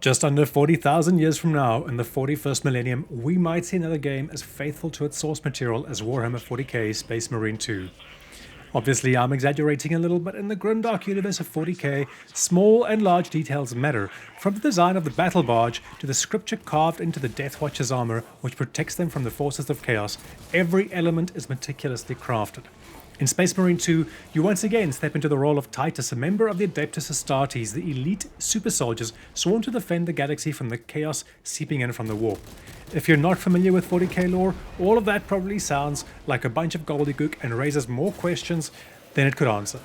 Just under 40,000 years from now, in the 41st millennium, we might see another game as faithful to its source material as Warhammer 40k Space Marine 2. Obviously, I'm exaggerating a little, but in the Grimdark universe of 40k, small and large details matter, from the design of the battle barge to the scripture carved into the Death Watcher's armor, which protects them from the forces of chaos. Every element is meticulously crafted. In Space Marine 2, you once again step into the role of Titus, a member of the Adeptus Astartes, the elite super soldiers sworn to defend the galaxy from the chaos seeping in from the warp. If you're not familiar with 40k lore, all of that probably sounds like a bunch of gobbledygook and raises more questions than it could answer.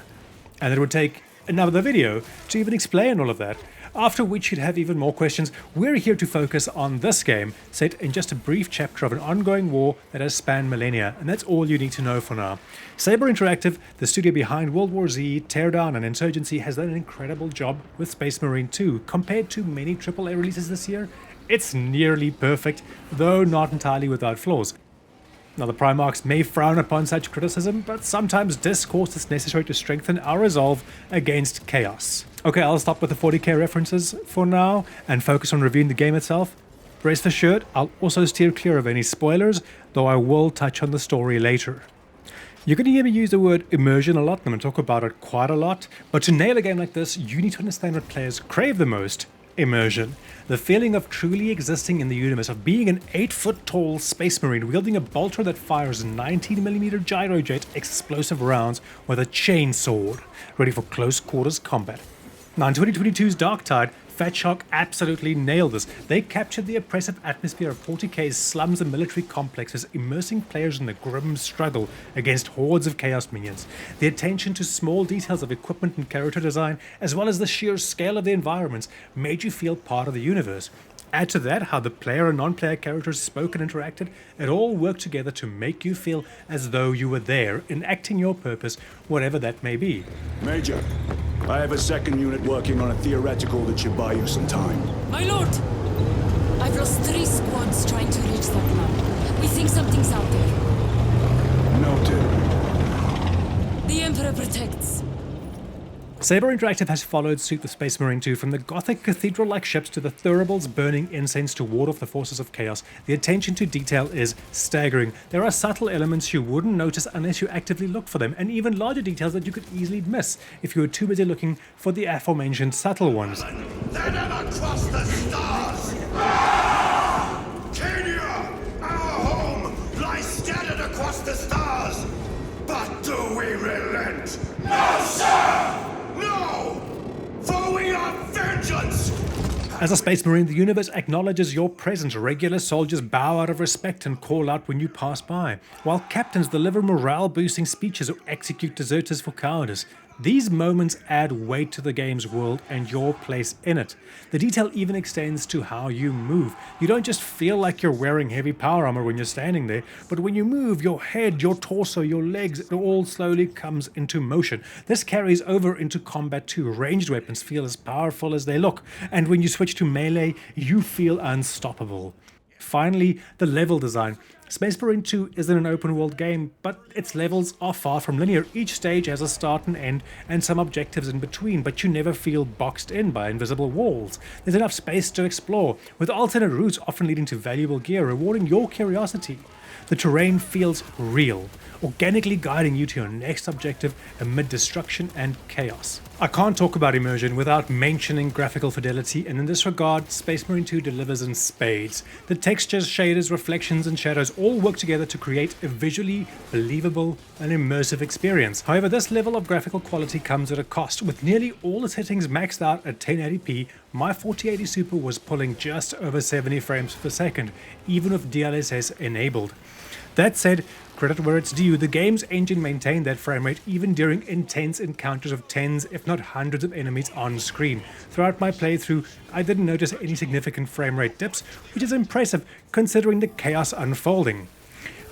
And it would take another video to even explain all of that, after which you'd have even more questions. We're here to focus on this game, set in just a brief chapter of an ongoing war that has spanned millennia, and that's all you need to know for now. Saber Interactive, the studio behind World War Z, Teardown and Insurgency, has done an incredible job with Space Marine 2. Compared to many AAA releases this year, it's nearly perfect, though not entirely without flaws. Now, the Primarchs may frown upon such criticism, but sometimes discourse is necessary to strengthen our resolve against chaos. Okay, I'll stop with the 40k references for now and focus on reviewing the game itself. Rest assured, I'll also steer clear of any spoilers, though I will touch on the story later. You're going to hear me use the word immersion a lot, and I'm going to talk about it quite a lot, but to nail a game like this, you need to understand what players crave the most: immersion. The feeling of truly existing in the universe, of being an 8-foot-tall space marine wielding a bolter that fires 19mm gyrojet explosive rounds with a chainsword, ready for close quarters combat. Now, in 2022's Dark Tide, Fat Shark absolutely nailed this. They captured the oppressive atmosphere of 40k's slums and military complexes, immersing players in the grim struggle against hordes of chaos minions. The attention to small details of equipment and character design, as well as the sheer scale of the environments, made you feel part of the universe. Add to that how the player and non-player characters spoke and interacted. It all worked together to make you feel as though you were there, enacting your purpose, whatever that may be. Major, I have a second unit working on a theoretical that should buy you some time. My lord! I've lost 3 squads trying to reach that land. We think something's out there. Noted. The Emperor protects. Saber Interactive has followed suit with Space Marine 2, from the gothic cathedral-like ships to the thuribles burning incense to ward off the forces of chaos. The attention to detail is staggering. There are subtle elements you wouldn't notice unless you actively look for them, and even larger details that you could easily miss if you were too busy looking for the aforementioned subtle ones. They never cross the stars! Kenya, our home, lies scattered across the stars. But do we relent? No, sir! No! For we are vengeance! As a Space Marine, the universe acknowledges your presence. Regular soldiers bow out of respect and call out when you pass by, while captains deliver morale-boosting speeches or execute deserters for cowardice. These moments add weight to the game's world and your place in it. The detail even extends to how you move. You don't just feel like you're wearing heavy power armor when you're standing there, but when you move, your head, your torso, your legs, it all slowly comes into motion. This carries over into combat too. Ranged weapons feel as powerful as they look, and when you switch to melee, you feel unstoppable. Finally, the level design. Space Marine 2 isn't an open world game, but its levels are far from linear. Each stage has a start and end, and some objectives in between, but you never feel boxed in by invisible walls. There's enough space to explore, with alternate routes often leading to valuable gear, rewarding your curiosity. The terrain feels real, organically guiding you to your next objective amid destruction and chaos. I can't talk about immersion without mentioning graphical fidelity, and in this regard, Space Marine 2 delivers in spades. The textures, shaders, reflections, and shadows all work together to create a visually believable and immersive experience. However, this level of graphical quality comes at a cost. With nearly all the settings maxed out at 1080p, my 4080 Super was pulling just over 70 frames per second, even with DLSS enabled. That said, credit where it's due, the game's engine maintained that frame rate even during intense encounters of tens, if not hundreds of enemies on screen. Throughout my playthrough, I didn't notice any significant frame rate dips, which is impressive considering the chaos unfolding.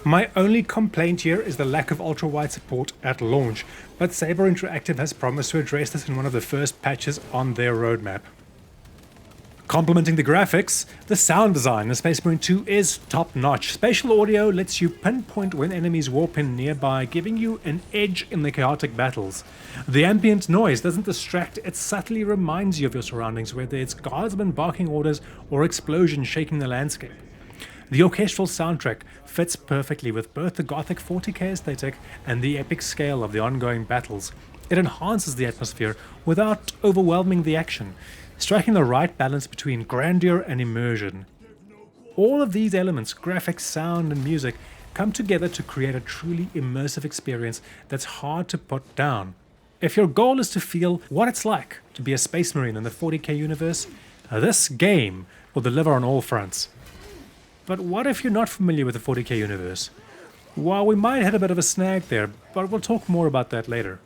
My only complaint here is the lack of ultra-wide support at launch, but Saber Interactive has promised to address this in one of the first patches on their roadmap. Complementing the graphics, the sound design in Space Marine 2 is top-notch. Spatial audio lets you pinpoint when enemies warp in nearby, giving you an edge in the chaotic battles. The ambient noise doesn't distract, it subtly reminds you of your surroundings, whether it's guardsmen barking orders or explosions shaking the landscape. The orchestral soundtrack fits perfectly with both the gothic 40k aesthetic and the epic scale of the ongoing battles. It enhances the atmosphere without overwhelming the action, striking the right balance between grandeur and immersion. All of these elements, graphics, sound, and music, come together to create a truly immersive experience that's hard to put down. If your goal is to feel what it's like to be a Space Marine in the 40k universe, this game will deliver on all fronts. But what if you're not familiar with the 40k universe? Well, we might hit a bit of a snag there, but we'll talk more about that later.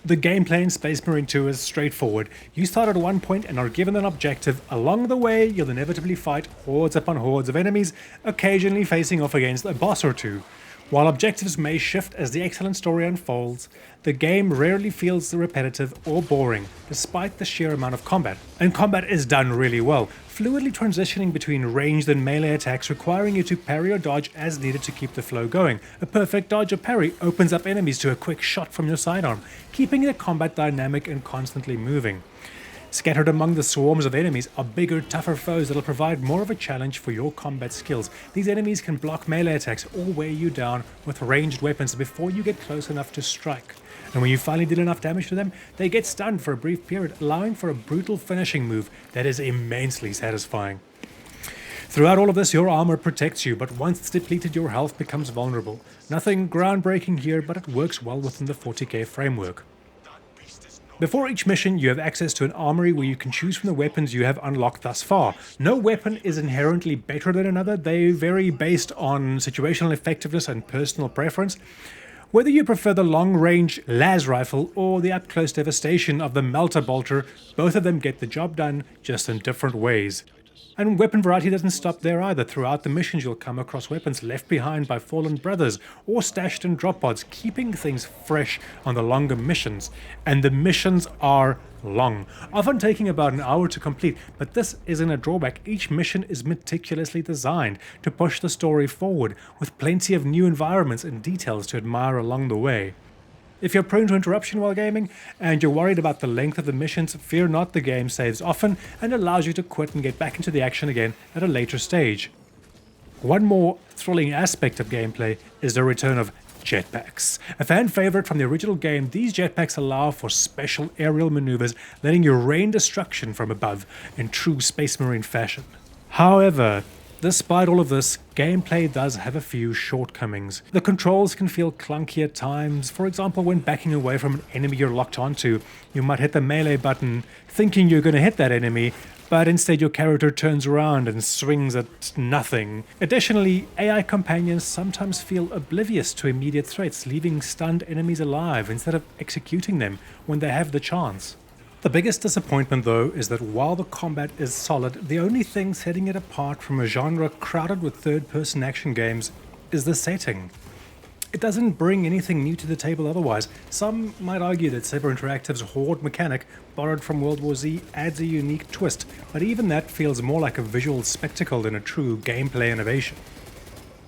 The gameplay in Space Marine 2 is straightforward. You start at one point and are given an objective. Along the way, you'll inevitably fight hordes upon hordes of enemies, occasionally facing off against a boss or two. While objectives may shift as the excellent story unfolds, the game rarely feels repetitive or boring, despite the sheer amount of combat. And combat is done really well, fluidly transitioning between ranged and melee attacks, requiring you to parry or dodge as needed to keep the flow going. A perfect dodge or parry opens up enemies to a quick shot from your sidearm, keeping the combat dynamic and constantly moving. Scattered among the swarms of enemies are bigger, tougher foes that'll provide more of a challenge for your combat skills. These enemies can block melee attacks or weigh you down with ranged weapons before you get close enough to strike. And when you finally deal enough damage to them, they get stunned for a brief period, allowing for a brutal finishing move that is immensely satisfying. Throughout all of this, your armor protects you, but once it's depleted, your health becomes vulnerable. Nothing groundbreaking here, but it works well within the 40k framework. Before each mission, you have access to an armory where you can choose from the weapons you have unlocked thus far. No weapon is inherently better than another, they vary based on situational effectiveness and personal preference. Whether you prefer the long-range las rifle or the up-close devastation of the melter bolter, both of them get the job done, just in different ways. And weapon variety doesn't stop there either. Throughout the missions you'll come across weapons left behind by fallen brothers or stashed in drop pods, keeping things fresh on the longer missions. And the missions are long, often taking about an hour to complete, but this isn't a drawback. Each mission is meticulously designed to push the story forward, with plenty of new environments and details to admire along the way. If you're prone to interruption while gaming, and you're worried about the length of the missions, fear not, the game saves often and allows you to quit and get back into the action again at a later stage. One more thrilling aspect of gameplay is the return of jetpacks. A fan favorite from the original game, these jetpacks allow for special aerial maneuvers, letting you rain destruction from above in true Space Marine fashion. However, despite all of this, gameplay does have a few shortcomings. The controls can feel clunky at times. For example, when backing away from an enemy you're locked onto, you might hit the melee button thinking you're going to hit that enemy, but instead your character turns around and swings at nothing. Additionally, AI companions sometimes feel oblivious to immediate threats, leaving stunned enemies alive instead of executing them when they have the chance. The biggest disappointment, though, is that while the combat is solid, the only thing setting it apart from a genre crowded with third-person action games is the setting. It doesn't bring anything new to the table otherwise. Some might argue that Saber Interactive's Horde mechanic, borrowed from World War Z, adds a unique twist, but even that feels more like a visual spectacle than a true gameplay innovation.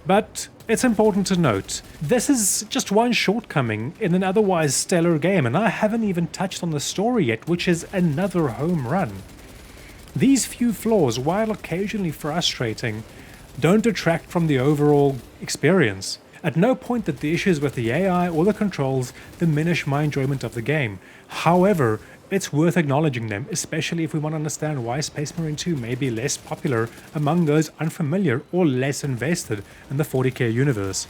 But it's important to note, this is just one shortcoming in an otherwise stellar game, and I haven't even touched on the story yet, which is another home run. These few flaws, while occasionally frustrating, don't detract from the overall experience. At no point did the issues with the AI or the controls diminish my enjoyment of the game. However, it's worth acknowledging them, especially if we want to understand why Space Marine 2 may be less popular among those unfamiliar or less invested in the 40k universe.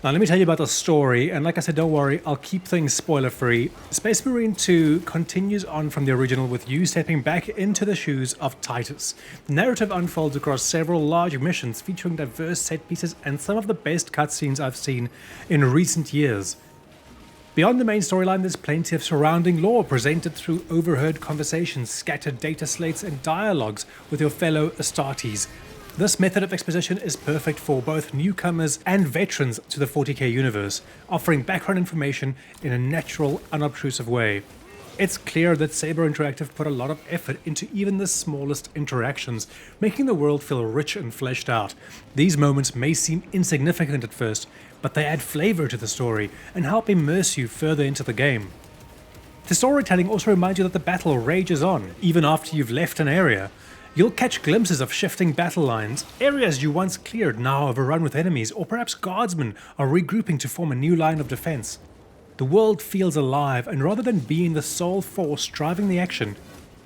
Now let me tell you about the story, and like I said, don't worry, I'll keep things spoiler free. Space Marine 2 continues on from the original with you stepping back into the shoes of Titus. The narrative unfolds across several large missions featuring diverse set pieces and some of the best cutscenes I've seen in recent years. Beyond the main storyline, there's plenty of surrounding lore presented through overheard conversations, scattered data slates, and dialogues with your fellow Astartes. This method of exposition is perfect for both newcomers and veterans to the 40k universe, offering background information in a natural, unobtrusive way. It's clear that Saber Interactive put a lot of effort into even the smallest interactions, making the world feel rich and fleshed out. These moments may seem insignificant at first, but they add flavor to the story and help immerse you further into the game. The storytelling also reminds you that the battle rages on, even after you've left an area. You'll catch glimpses of shifting battle lines, areas you once cleared now overrun with enemies, or perhaps guardsmen are regrouping to form a new line of defense. The world feels alive, and rather than being the sole force driving the action,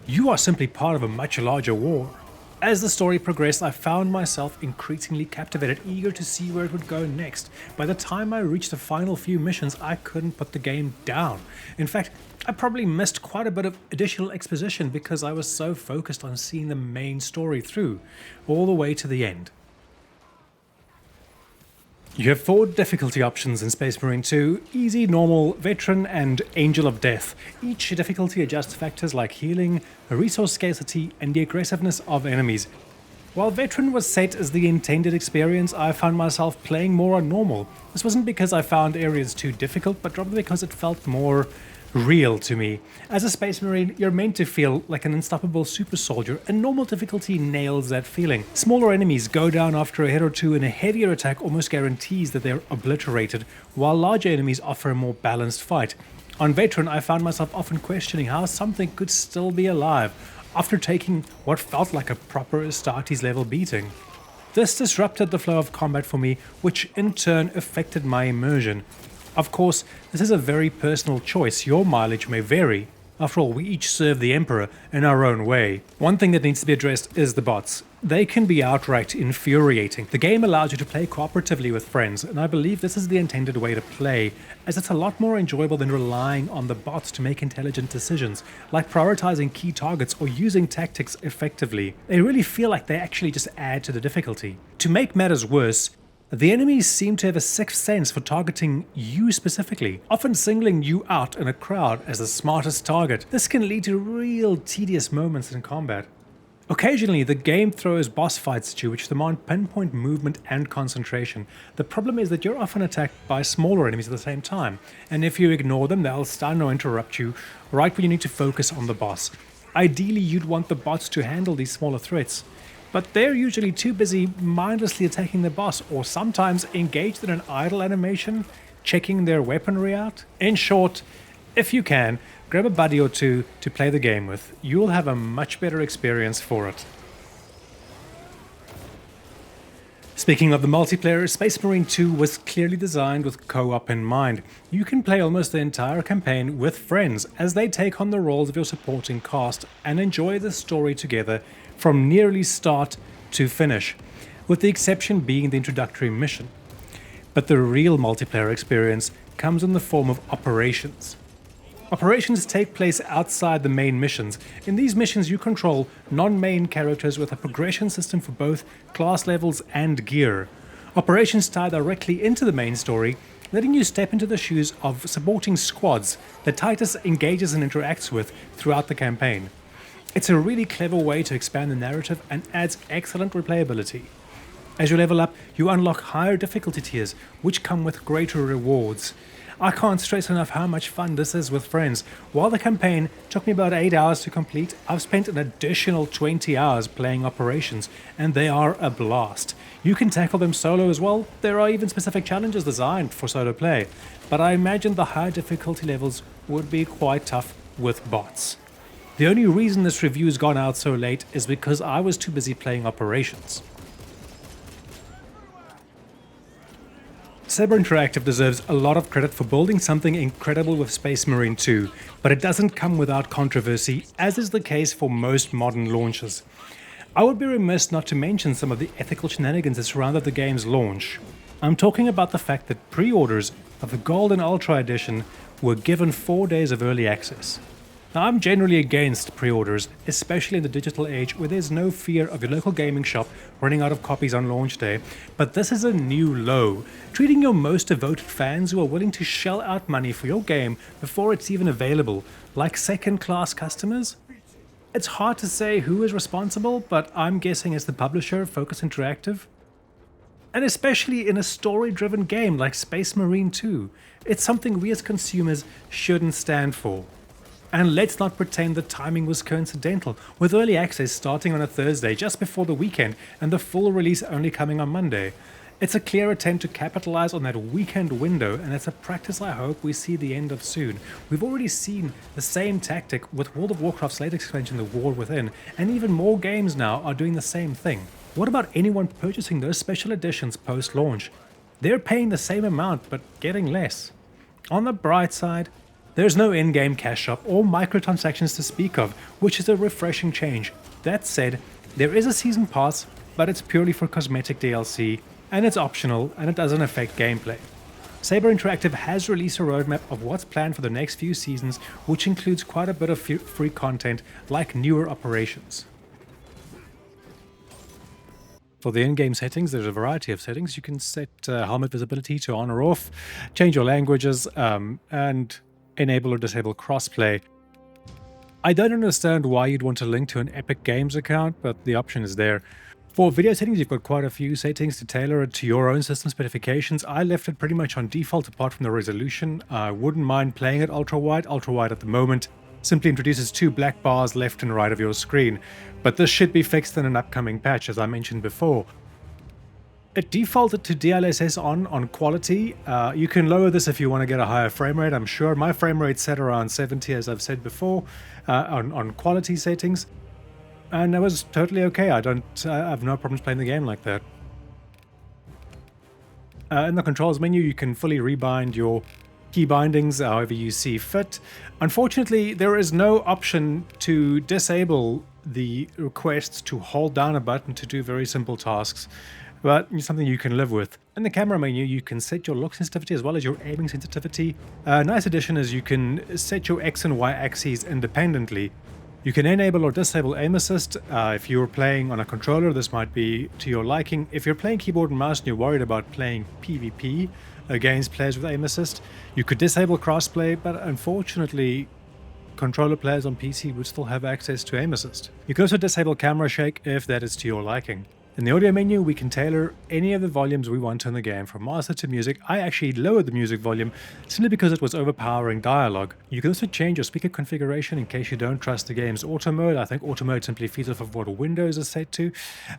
you are simply part of a much larger war. As the story progressed, I found myself increasingly captivated, eager to see where it would go next. By the time I reached the final few missions, I couldn't put the game down. In fact, I probably missed quite a bit of additional exposition because I was so focused on seeing the main story through, all the way to the end. You have 4 difficulty options in Space Marine 2, Easy, Normal, Veteran and Angel of Death. Each difficulty adjusts factors like healing, resource scarcity and the aggressiveness of enemies. While Veteran was set as the intended experience, I found myself playing more on Normal. This wasn't because I found areas too difficult, but rather because it felt more real to me. As a Space Marine, you're meant to feel like an unstoppable super soldier, and Normal difficulty nails that feeling. Smaller enemies go down after a hit or two, and a heavier attack almost guarantees that they're obliterated, while larger enemies offer a more balanced fight. On Veteran, I found myself often questioning how something could still be alive after taking what felt like a proper Astartes level beating. This disrupted the flow of combat for me, which in turn affected my immersion. Of course, this is a very personal choice. Your mileage may vary. After all, we each serve the Emperor in our own way. One thing that needs to be addressed is the bots. They can be outright infuriating. The game allows you to play cooperatively with friends, and I believe this is the intended way to play, as it's a lot more enjoyable than relying on the bots to make intelligent decisions, like prioritizing key targets or using tactics effectively. They really feel like they actually just add to the difficulty. To make matters worse, the enemies seem to have a sixth sense for targeting you specifically, often singling you out in a crowd as the smartest target. This can lead to real tedious moments in combat. Occasionally, the game throws boss fights at you which demand pinpoint movement and concentration. The problem is that you're often attacked by smaller enemies at the same time, and if you ignore them, they'll stun or interrupt you right when you need to focus on the boss. Ideally, you'd want the bots to handle these smaller threats, but they're usually too busy mindlessly attacking the boss, or sometimes engaged in an idle animation, checking their weaponry out. In short, if you can, grab a buddy or two to play the game with. You'll have a much better experience for it. Speaking of the multiplayer, Space Marine 2 was clearly designed with co-op in mind. You can play almost the entire campaign with friends as they take on the roles of your supporting cast and enjoy the story together from nearly start to finish, with the exception being the introductory mission. But the real multiplayer experience comes in the form of operations. Operations take place outside the main missions. In these missions you control non-main characters with a progression system for both class levels and gear. Operations tie directly into the main story, letting you step into the shoes of supporting squads that Titus engages and interacts with throughout the campaign. It's a really clever way to expand the narrative and adds excellent replayability. As you level up, you unlock higher difficulty tiers, which come with greater rewards. I can't stress enough how much fun this is with friends. While the campaign took me about 8 hours to complete, I've spent an additional 20 hours playing operations, and they are a blast. You can tackle them solo as well. There are even specific challenges designed for solo play, but I imagine the higher difficulty levels would be quite tough with bots. The only reason this review's gone out so late is because I was too busy playing operations. Saber Interactive deserves a lot of credit for building something incredible with Space Marine 2, but it doesn't come without controversy, as is the case for most modern launches. I would be remiss not to mention some of the ethical shenanigans that surrounded the game's launch. I'm talking about the fact that pre-orders of the Gold and Ultra Edition were given 4 days of early access. Now, I'm generally against pre-orders, especially in the digital age where there's no fear of your local gaming shop running out of copies on launch day, but this is a new low, treating your most devoted fans who are willing to shell out money for your game before it's even available like second-class customers. It's hard to say who is responsible, but I'm guessing it's the publisher, Focus Interactive. And especially in a story-driven game like Space Marine 2, it's something we as consumers shouldn't stand for. And let's not pretend the timing was coincidental, with early access starting on a Thursday just before the weekend and the full release only coming on Monday. It's a clear attempt to capitalize on that weekend window, and it's a practice I hope we see the end of soon. We've already seen the same tactic with World of Warcraft's latest expansion, The War Within, and even more games now are doing the same thing. What about anyone purchasing those special editions post-launch? They're paying the same amount, but getting less. On the bright side, there's no in-game cash shop or microtransactions to speak of, which is a refreshing change. That said, there is a season pass, but it's purely for cosmetic DLC, and it's optional, and it doesn't affect gameplay. Saber Interactive has released a roadmap of what's planned for the next few seasons, which includes quite a bit of free content, like newer operations. For the in-game settings, there's a variety of settings. You can set helmet visibility to on or off, change your languages, and enable or disable crossplay. I don't understand why you'd want to link to an Epic Games account, but the option is there. For video settings, you've got quite a few settings to tailor it to your own system specifications. I left it pretty much on default apart from the resolution. I wouldn't mind playing it ultra-wide. Ultra-wide at the moment simply introduces two black bars left and right of your screen, but this should be fixed in an upcoming patch, as I mentioned before. It defaulted to DLSS on quality. You can lower this if you want to get a higher frame rate, I'm sure. My frame rate's set around 70, as I've said before, on quality settings. And that was totally okay. I have no problems playing the game like that. In the controls menu, you can fully rebind your key bindings however you see fit. Unfortunately, there is no option to disable the requests to hold down a button to do very simple tasks, but it's something you can live with. In the camera menu, you can set your look sensitivity as well as your aiming sensitivity. A nice addition is you can set your X and Y axes independently. You can enable or disable aim assist. If you're playing on a controller, this might be to your liking. If you're playing keyboard and mouse and you're worried about playing PvP against players with aim assist, you could disable crossplay, but unfortunately, controller players on PC would still have access to aim assist. You can also disable camera shake if that is to your liking. In the audio menu, we can tailor any of the volumes we want in the game, from master to music. I actually lowered the music volume simply because it was overpowering dialogue. You can also change your speaker configuration in case you don't trust the game's auto mode. I think auto mode simply feeds off of what Windows is set to.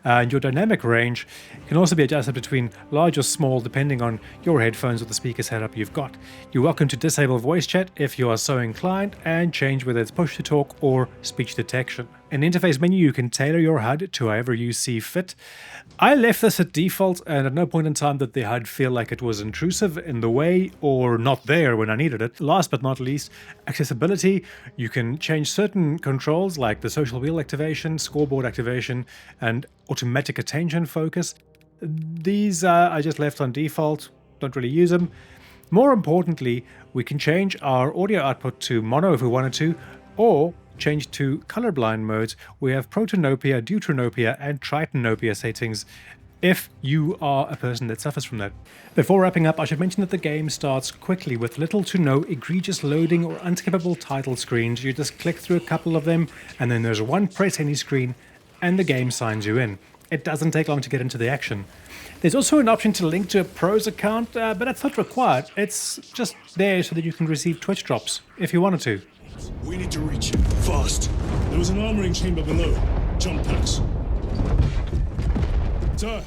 And your dynamic range can also be adjusted between large or small depending on your headphones or the speaker setup you've got. You're welcome to disable voice chat if you are so inclined, and change whether it's push to talk or speech detection. In the interface menu, you can tailor your HUD to however you see fit. I left this at default, and at no point in time did the HUD feel like it was intrusive in the way or not there when I needed it. Last but not least, accessibility. You can change certain controls like the social wheel activation, scoreboard activation, and automatic attention focus. These I just left on default, don't really use them. More importantly, we can change our audio output to mono if we wanted to, or change to colorblind modes. We have protanopia, deuteranopia, and tritanopia settings if you are a person that suffers from that. Before wrapping up, I should mention that the game starts quickly with little to no egregious loading or unskippable title screens. You just click through a couple of them, and then there's one press any screen, and the game signs you in. It doesn't take long to get into the action. There's also an option to link to a pros account, but that's not required. It's just there so that you can receive Twitch drops if you wanted to. We need to reach him, fast. There was an armoring chamber below. Jump packs. Sir.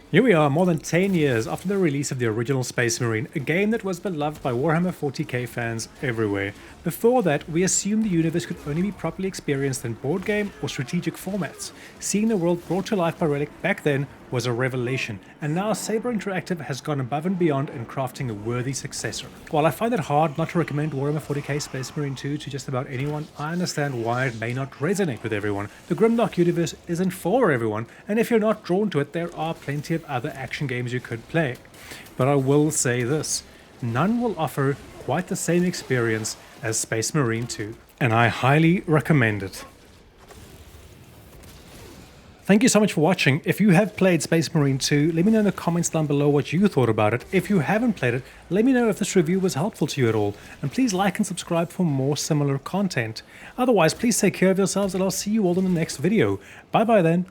Here we are, more than 10 years after the release of the original Space Marine, a game that was beloved by Warhammer 40k fans everywhere. Before that, we assumed the universe could only be properly experienced in board game or strategic formats. Seeing the world brought to life by Relic back then was a revelation, and now Saber Interactive has gone above and beyond in crafting a worthy successor. While I find it hard not to recommend Warhammer 40k Space Marine 2 to just about anyone, I understand why it may not resonate with everyone. The Grimdark universe isn't for everyone, and if you're not drawn to it, there are plenty of other action games you could play. But I will say this, none will offer quite the same experience as Space Marine 2, and I highly recommend it. Thank you so much for watching. If you have played Space Marine 2, let me know in the comments down below what you thought about it. If you haven't played it, let me know if this review was helpful to you at all. And please like and subscribe for more similar content. Otherwise, please take care of yourselves and I'll see you all in the next video. Bye bye then.